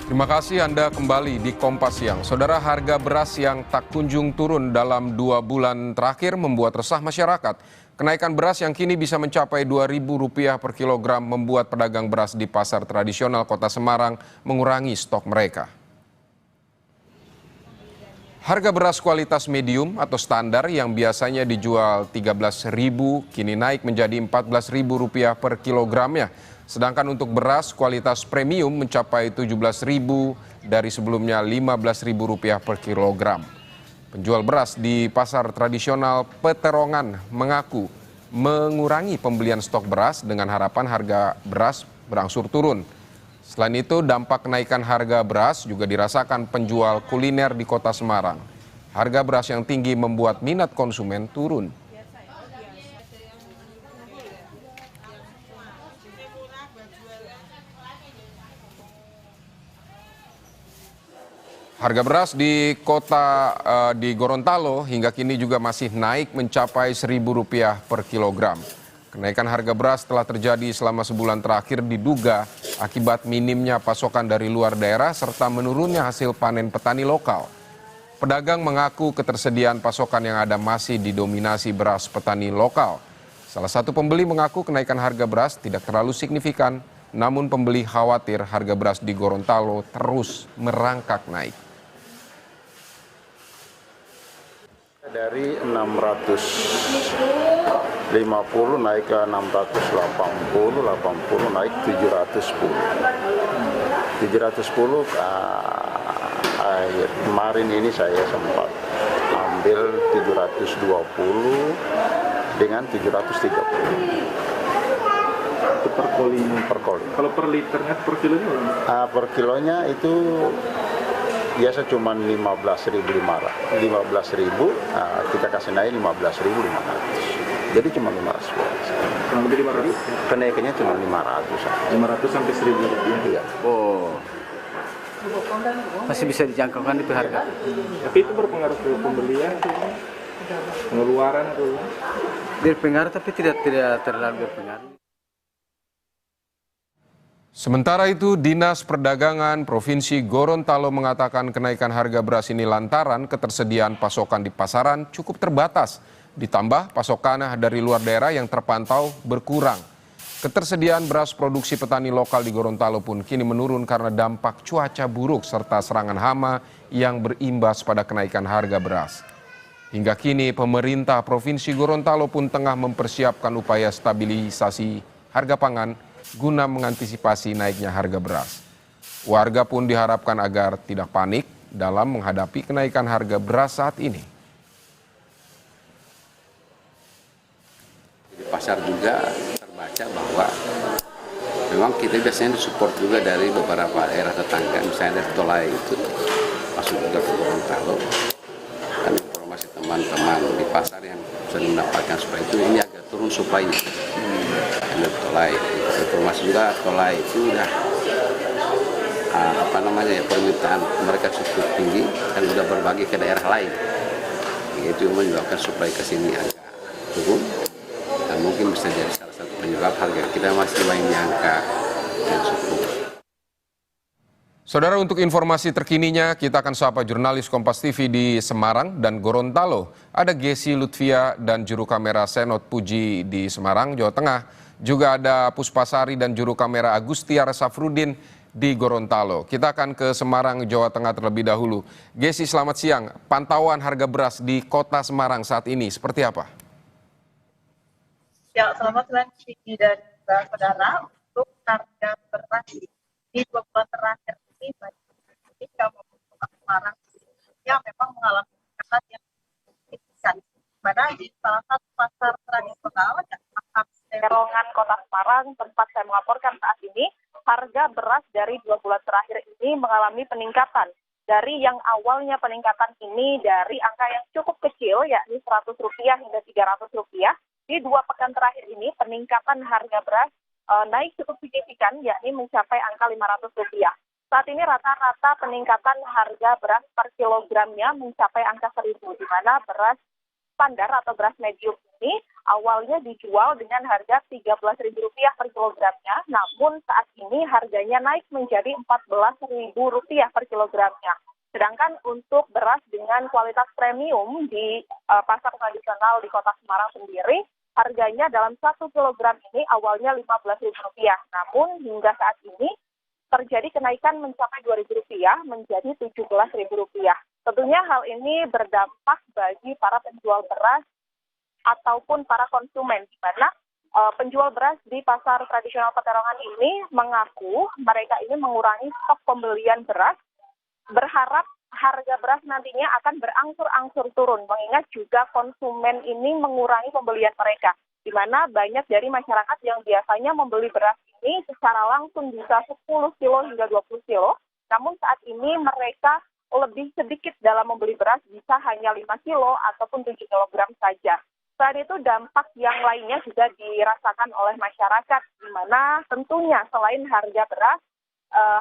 Terima kasih Anda kembali di Kompas Siang. Saudara, harga beras yang tak kunjung turun dalam 2 bulan terakhir membuat resah masyarakat. Kenaikan beras yang kini bisa mencapai Rp2.000 per kilogram membuat pedagang beras di pasar tradisional Kota Semarang mengurangi stok mereka. Harga beras kualitas medium atau standar yang biasanya dijual Rp13.000 kini naik menjadi Rp14.000 per kilogramnya. Sedangkan untuk beras kualitas premium mencapai Rp17.000 dari sebelumnya Rp15.000 per kilogram. Penjual beras di pasar tradisional Peterongan mengaku mengurangi pembelian stok beras dengan harapan harga beras berangsur turun. Selain itu, dampak kenaikan harga beras juga dirasakan penjual kuliner di Kota Semarang. Harga beras yang tinggi membuat minat konsumen turun. Harga beras di di Gorontalo hingga kini juga masih naik mencapai Rp1.000 per kilogram. Kenaikan harga beras telah terjadi selama sebulan terakhir diduga akibat minimnya pasokan dari luar daerah serta menurunnya hasil panen petani lokal. Pedagang mengaku ketersediaan pasokan yang ada masih didominasi beras petani lokal. Salah satu pembeli mengaku kenaikan harga beras tidak terlalu signifikan, namun pembeli khawatir harga beras di Gorontalo terus merangkak naik. Dari 650 naik ke 680, 80 naik 710. 710 kemarin ini saya sempat ambil 720 dengan 730. Itu per kolinya. Per koli. Kalau per liternya, per kilonya? Per kilonya itu biasa cuma 15.500, kita kasih naik 15.500. Jadi cuma 500. Kurang lebih 500. Kenaikannya cuma 500. 500 sampai 1.000 rupiah. Iya. Oh, masih bisa dijangkaukan itu harga. Tapi itu berpengaruh ke pembelian, pengeluaran tuh. Berpengaruh tapi tidak terlalu berpengaruh. Sementara itu, Dinas Perdagangan Provinsi Gorontalo mengatakan kenaikan harga beras ini lantaran ketersediaan pasokan di pasaran cukup terbatas. Ditambah pasokan dari luar daerah yang terpantau berkurang. Ketersediaan beras produksi petani lokal di Gorontalo pun kini menurun karena dampak cuaca buruk serta serangan hama yang berimbas pada kenaikan harga beras. Hingga kini pemerintah Provinsi Gorontalo pun tengah mempersiapkan upaya stabilisasi harga pangan guna mengantisipasi naiknya harga beras. Warga pun diharapkan agar tidak panik dalam menghadapi kenaikan harga beras saat ini. Di pasar juga terbaca bahwa memang kita biasanya disupport juga dari beberapa daerah tetangga, misalnya dari Tolai itu masuk juga ke Gorontalo. Dan informasi teman-teman di pasar yang sudah mendapatkan supaya itu ini agak turun suplainya. Dari Tolai, informasi juga Tolai itu udah permintaan mereka cukup tinggi dan udah berbagi ke daerah lain. Itu menyebabkan suplai ke sini agak turun dan mungkin bisa jadi salah satu penyebab harga kita masih main di angka yang cukup. Saudara, untuk informasi terkininya kita akan sapa jurnalis Kompas TV di Semarang dan Gorontalo. Ada Gesi Lutfia dan juru kamera Senot Puji di Semarang, Jawa Tengah. Juga ada Puspasari dan juru kamera Agustiar Safrudin di Gorontalo. Kita akan ke Semarang, Jawa Tengah terlebih dahulu. Gesi, selamat siang. Pantauan harga beras di Kota Semarang saat ini seperti apa? Ya, selamat siang Sigi dan saudara. Untuk harga beras di 2 bulan terakhir ini baik Indonesia maupun Kota Semarang yang memang mengalami peningkatan yang signifikan. Pada di salah satu pasar tradisional yang Peterongan Kota Semarang, tempat saya melaporkan saat ini, harga beras dari 2 bulan terakhir ini mengalami peningkatan. Dari yang awalnya peningkatan ini dari angka yang cukup kecil, yakni Rp100 hingga Rp300, di 2 pekan terakhir ini peningkatan harga beras naik cukup signifikan, yakni mencapai angka Rp500. Saat ini rata-rata peningkatan harga beras per kilogramnya mencapai angka 1.000, di mana beras standar atau beras medium ini awalnya dijual dengan harga Rp13.000 per kilogramnya, namun saat ini harganya naik menjadi Rp14.000 per kilogramnya. Sedangkan untuk beras dengan kualitas premium di pasar tradisional di Kota Semarang sendiri, harganya dalam 1 kilogram ini awalnya Rp15.000. Namun hingga saat ini terjadi kenaikan mencapai Rp2.000 menjadi Rp17.000. Tentunya hal ini berdampak bagi para penjual beras ataupun para konsumen, di mana penjual beras di pasar tradisional Peterongan ini mengaku mereka ini mengurangi stok pembelian beras, berharap harga beras nantinya akan berangsur-angsur turun, mengingat juga konsumen ini mengurangi pembelian mereka, di mana banyak dari masyarakat yang biasanya membeli beras ini secara langsung bisa 10 kilo hingga 20 kilo, namun saat ini mereka lebih sedikit dalam membeli beras, bisa hanya 5 kilo ataupun 7 kilogram saja. Selain itu, dampak yang lainnya juga dirasakan oleh masyarakat, di mana tentunya selain harga beras,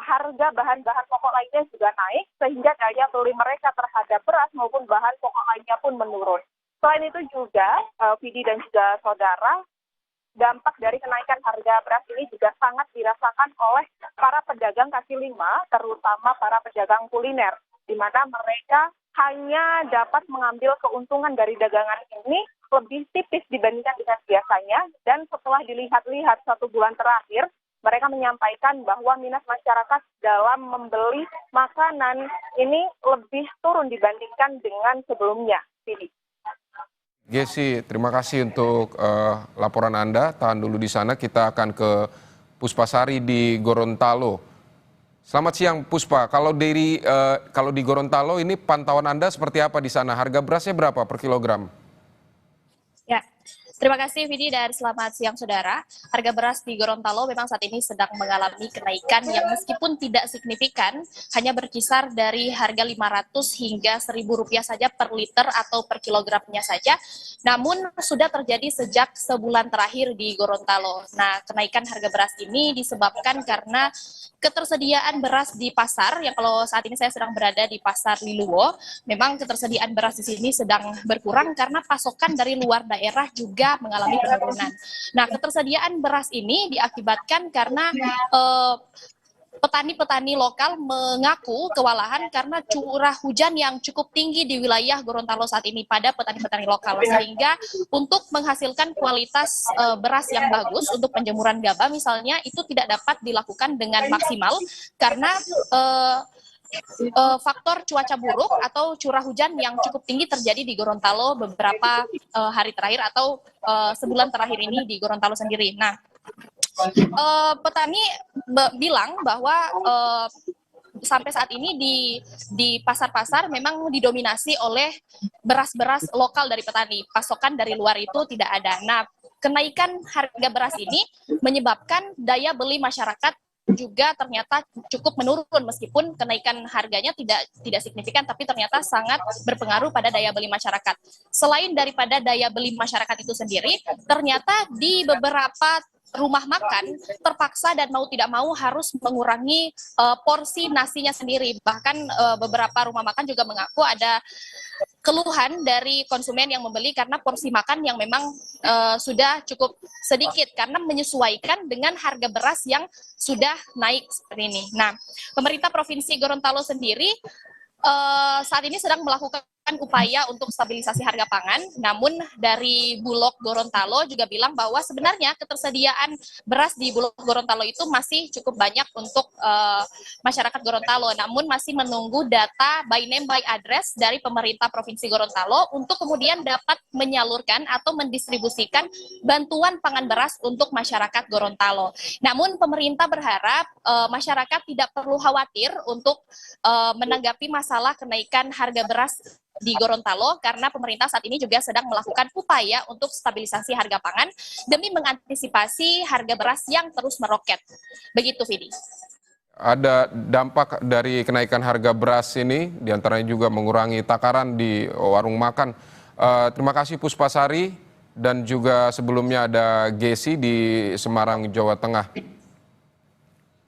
harga bahan-bahan pokok lainnya juga naik, sehingga daya beli mereka terhadap beras maupun bahan pokok lainnya pun menurun. Selain itu juga, Vidi dan juga saudara, dampak dari kenaikan harga beras ini juga sangat dirasakan oleh para pedagang kaki lima, terutama para pedagang kuliner, di mana mereka hanya dapat mengambil keuntungan dari dagangan ini lebih tipis dibandingkan dengan biasanya, dan setelah dilihat-lihat 1 bulan terakhir, mereka menyampaikan bahwa minat masyarakat dalam membeli makanan ini lebih turun dibandingkan dengan sebelumnya. Gesi, terima kasih untuk laporan Anda. Tahan dulu di sana, kita akan ke Puspasari di Gorontalo. Selamat siang Puspa, kalau di Gorontalo ini pantauan Anda seperti apa di sana? Harga berasnya berapa per kilogram? Ya, terima kasih Vidi dan selamat siang saudara. Harga beras di Gorontalo memang saat ini sedang mengalami kenaikan yang meskipun tidak signifikan, hanya berkisar dari harga Rp500 hingga Rp1.000 saja per liter atau per kilogramnya saja. Namun sudah terjadi sejak sebulan terakhir di Gorontalo. Nah, kenaikan harga beras ini disebabkan karena ketersediaan beras di pasar, yang kalau saat ini saya sedang berada di pasar Liluwo, memang ketersediaan beras di sini sedang berkurang karena pasokan dari luar daerah juga mengalami penurunan. Nah, ketersediaan beras ini diakibatkan karena petani-petani lokal mengaku kewalahan karena curah hujan yang cukup tinggi di wilayah Gorontalo saat ini pada petani-petani lokal, sehingga untuk menghasilkan kualitas beras yang bagus untuk penjemuran gabah misalnya itu tidak dapat dilakukan dengan maksimal karena faktor cuaca buruk atau curah hujan yang cukup tinggi terjadi di Gorontalo beberapa hari terakhir atau sebulan terakhir ini di Gorontalo sendiri. Nah, petani bilang bahwa sampai saat ini di pasar-pasar memang didominasi oleh beras-beras lokal dari petani, pasokan dari luar itu tidak ada. Nah, kenaikan harga beras ini menyebabkan daya beli masyarakat juga ternyata cukup menurun, meskipun kenaikan harganya tidak signifikan, tapi ternyata sangat berpengaruh pada daya beli masyarakat. Selain daripada daya beli masyarakat itu sendiri, ternyata di beberapa rumah makan terpaksa dan mau tidak mau harus mengurangi porsi nasinya sendiri. Bahkan beberapa rumah makan juga mengaku ada keluhan dari konsumen yang membeli karena porsi makan yang memang sudah cukup sedikit karena menyesuaikan dengan harga beras yang sudah naik seperti ini. Nah, pemerintah Provinsi Gorontalo sendiri saat ini sedang melakukan upaya untuk stabilisasi harga pangan, namun dari Bulog Gorontalo juga bilang bahwa sebenarnya ketersediaan beras di Bulog Gorontalo itu masih cukup banyak untuk masyarakat Gorontalo, namun masih menunggu data by name by address dari pemerintah Provinsi Gorontalo untuk kemudian dapat menyalurkan atau mendistribusikan bantuan pangan beras untuk masyarakat Gorontalo. Namun pemerintah berharap masyarakat tidak perlu khawatir untuk menanggapi masalah kenaikan harga beras di Gorontalo karena pemerintah saat ini juga sedang melakukan upaya untuk stabilisasi harga pangan demi mengantisipasi harga beras yang terus meroket. Begitu, Vidi. Ada dampak dari kenaikan harga beras ini, diantaranya juga mengurangi takaran di warung makan. Terima kasih Puspasari, dan juga sebelumnya ada Gesi di Semarang, Jawa Tengah.